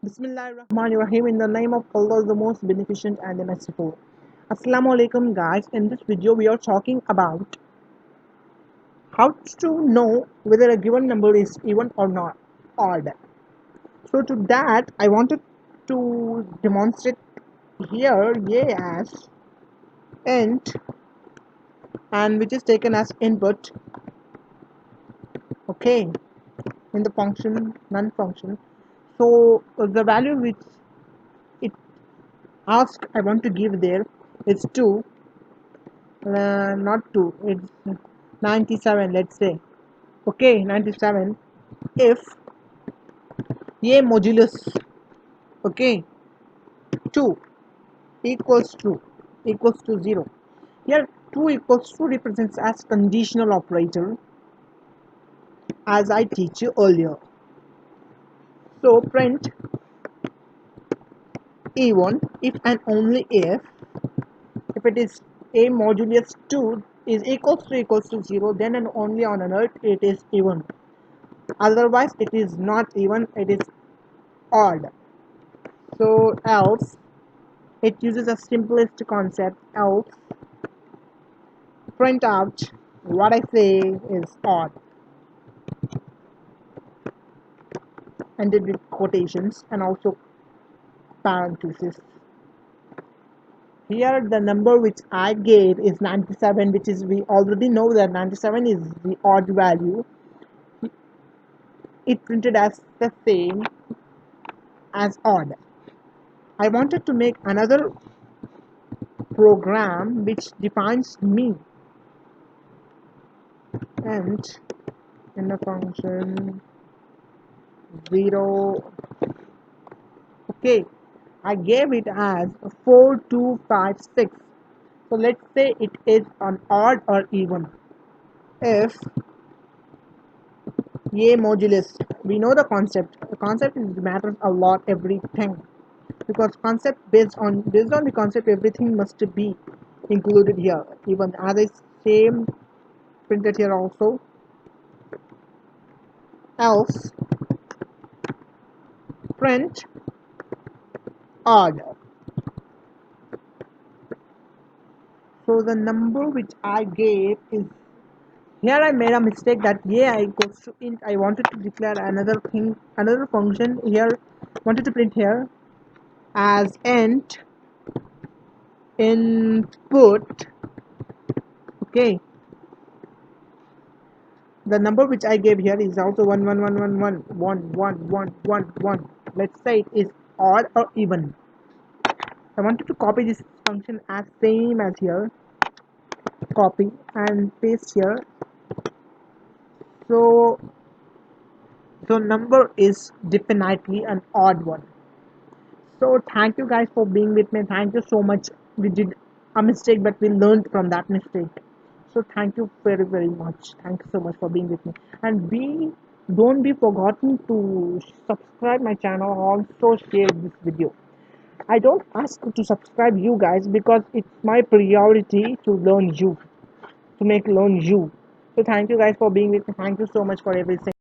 Bismillahirrahmanirrahim. In the name of Allah, the most beneficent and the merciful. Assalamualaikum, guys. In this video, we are talking about how to know whether a given number is even or not odd. So to that, I wanted to demonstrate here a as int and which is taken as input. Okay, in the function none function. So the value which it asks I want to give there is 2. Not 2, it's 97, let's say. Okay, 97 if a modulus, okay, 2 equals to 0. Here 2 equals to represents as conditional operator, as I teach you earlier. So print even if and only if it is a modulus 2 is equals to 0, then and only on an earth it is even. Otherwise it is not even, it is odd. So else it uses a simplest concept, else print out what I say is odd, ended with quotations and also parentheses. Here the number which I gave is 97, which is, we already know that 97 is the odd value. It printed as the same as odd. I wanted to make another program which defines me, and in the function 0, okay, I gave it as 4256. So let's say it is an odd or even. If a modulus, we know the concept is matters a lot, everything, because concept based on the concept, everything must be included here, even as I same printed here also. Else print odd. So the number which I gave is, here I made a mistake that I goes to int. I wanted to declare another thing, another function here, wanted to print here as int input. Okay, the number which I gave here is also 1 1 1 1 1 1 1 1 1. Let's say it is odd or even. I wanted to copy this function as same as here, copy and paste here. So number is definitely an odd one. So thank you guys for being with me. Thank you so much. We did a mistake, but we learned from that mistake. So thank you very very much. Thank you so much for being with me. And don't be forgotten to subscribe my channel. Also share this video. I don't ask to subscribe you guys because it's my priority to learn you, to make learn you. So thank you guys for being with me. Thank you so much for everything.